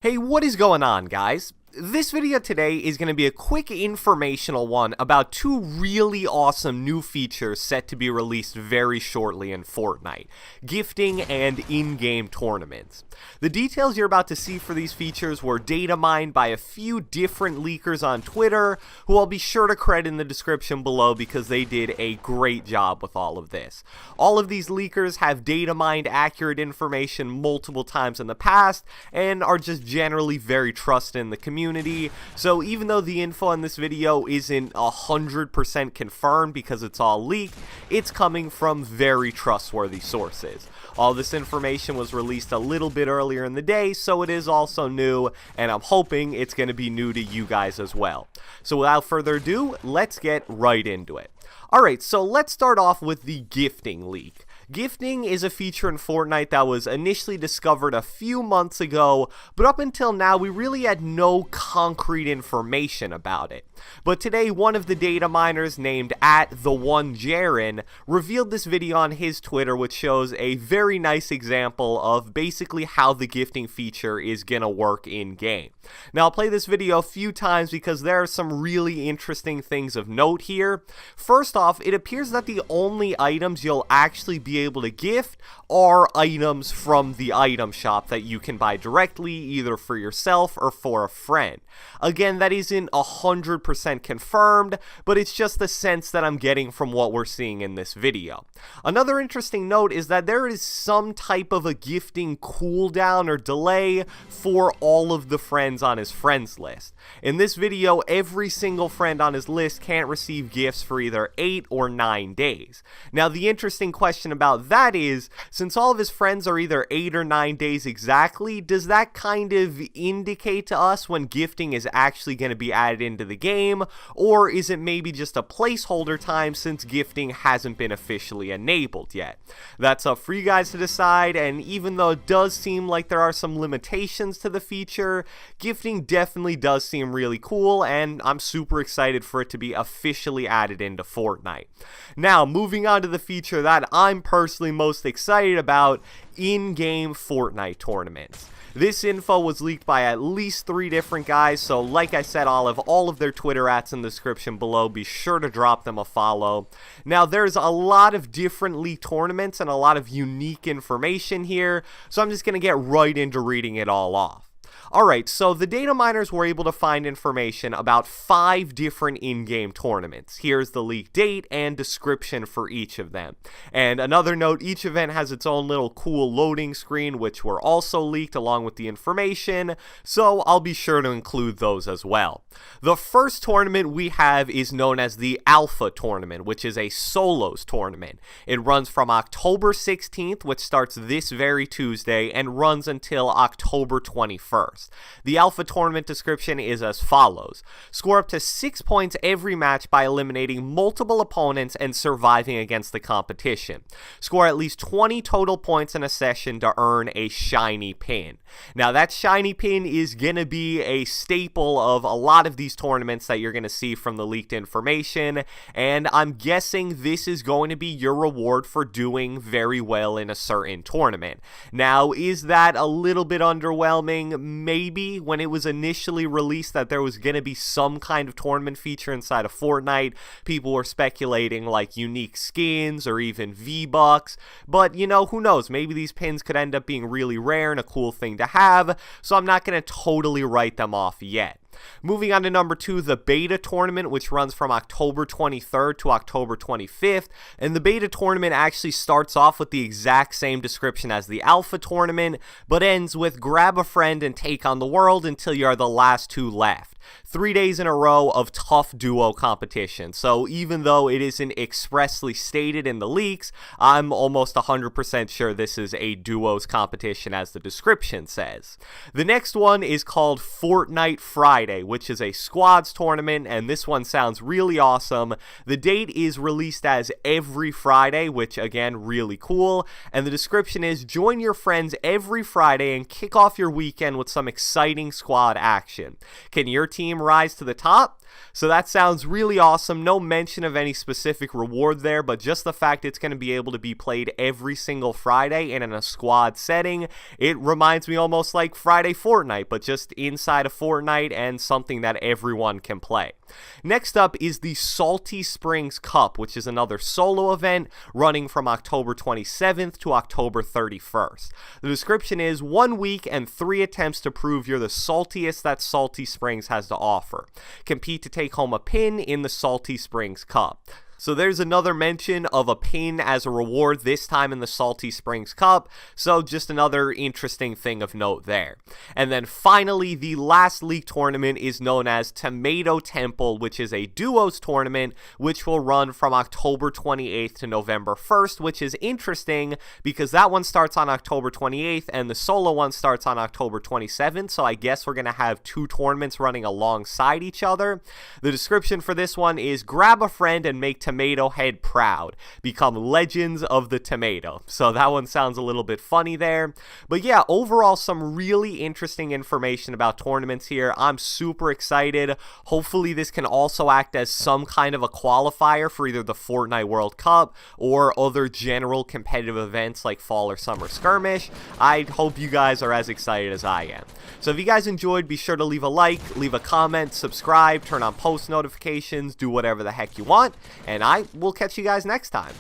Hey, what is going on, guys? This video today is going to be a quick informational one about two really awesome new features set to be released very shortly in Fortnite: gifting and in-game tournaments. The details you're about to see for these features were data mined by a few different leakers on Twitter, who I'll be sure to credit in the description below because they did a great job with all of this. All of these leakers have data mined accurate information multiple times in the past and are just generally very trusted in the community. So even though the info in this video isn't 100% confirmed because it's all leaked, it's coming from very trustworthy sources. All this information was released a little bit earlier in the day, so it is also new, and I'm hoping it's going to be new to you guys as well. So without further ado, let's get right into it. Alright, so let's start off with the gifting leak. Gifting is a feature in Fortnite that was initially discovered a few months ago, but up until now we really had no concrete information about it. But today, one of the data miners named @the1Jaren revealed this video on his Twitter, which shows a very nice example of basically how the gifting feature is gonna work in game. Now, I'll play this video a few times because there are some really interesting things of note here. First off, it appears that the only items you'll actually be able to gift are items from the item shop that you can buy directly, either for yourself or for a friend. Again, that isn't 100% confirmed, but it's just the sense that I'm getting from what we're seeing in this video. Another interesting note is that there is some type of a gifting cooldown or delay for all of the friends on his friends list. In this video, every single friend on his list can't receive gifts for either 8 or 9 days. Now, the interesting question about that is, since all of his friends are either 8 or 9 days exactly, does that kind of indicate to us when gifting is actually going to be added into the game, or is it maybe just a placeholder time since gifting hasn't been officially enabled yet? That's up for you guys to decide, and even though it does seem like there are some limitations to the feature, gifting definitely does seem really cool, and I'm super excited for it to be officially added into Fortnite. Now, moving on to the feature that I'm personally most excited about: in-game Fortnite tournaments. This info was leaked by at least 3 different guys, so like I said, I'll have all of their Twitter @ in the description below. Be sure to drop them a follow. Now, there's a lot of different leaked tournaments and a lot of unique information here, so I'm just going to get right into reading it all off. Alright, so the data miners were able to find information about 5 different in-game tournaments. Here's the leak date and description for each of them. And another note, each event has its own little cool loading screen, which were also leaked along with the information, so I'll be sure to include those as well. The first tournament we have is known as the Alpha Tournament, which is a solos tournament. It runs from October 16th, which starts this very Tuesday, and runs until October 21st. The Alpha Tournament description is as follows: score up to 6 points every match by eliminating multiple opponents and surviving against the competition. Score at least 20 total points in a session to earn a shiny pin. Now, that shiny pin is gonna be a staple of a lot of these tournaments that you're gonna see from the leaked information, and I'm guessing this is going to be your reward for doing very well in a certain tournament. Now, is that a little bit underwhelming? Maybe. When it was initially released that there was going to be some kind of tournament feature inside of Fortnite, people were speculating like unique skins or even V-Bucks, but you know, who knows, maybe these pins could end up being really rare and a cool thing to have, so I'm not going to totally write them off yet. Moving on to number 2, the Beta Tournament, which runs from October 23rd to October 25th, and the Beta Tournament actually starts off with the exact same description as the Alpha Tournament, but ends with grab a friend and take on the world until you are the last 2 left. 3 days in a row of tough duo competition. So even though it isn't expressly stated in the leaks, I'm almost 100% sure this is a duos competition as the description says. The next one is called Fortnite Friday, which is a squads tournament, and this one sounds really awesome. The date is released as every Friday, which again, really cool, and the description is: join your friends every Friday and kick off your weekend with some exciting squad action. Can your team team rise to the top. So that sounds really awesome. No mention of any specific reward there, but just the fact it's going to be able to be played every single Friday and in a squad setting. It reminds me almost like Friday Fortnite, but just inside of Fortnite and something that everyone can play. Next up is the Salty Springs Cup, which is another solo event running from October 27th to October 31st. The description is 1 week and 3 attempts to prove you're the saltiest that Salty Springs has to offer. Compete to take home a pin in the Salty Springs Cup. So there's another mention of a pin as a reward, this time in the Salty Springs Cup, so just another interesting thing of note there. And then finally, the last league tournament is known as Tomato Temple, which is a duos tournament, which will run from October 28th to November 1st, which is interesting because that one starts on October 28th and the solo one starts on October 27th, so I guess we're going to have 2 tournaments running alongside each other. The description for this one is grab a friend and make Tomato Head proud. Become legends of the tomato. So that one sounds a little bit funny there. But yeah, overall some really interesting information about tournaments here. I'm super excited. Hopefully this can also act as some kind of a qualifier for either the Fortnite World Cup or other general competitive events like Fall or Summer Skirmish. I hope you guys are as excited as I am. So if you guys enjoyed, be sure to leave a like, leave a comment, subscribe, turn on post notifications, do whatever the heck you want, and I will catch you guys next time.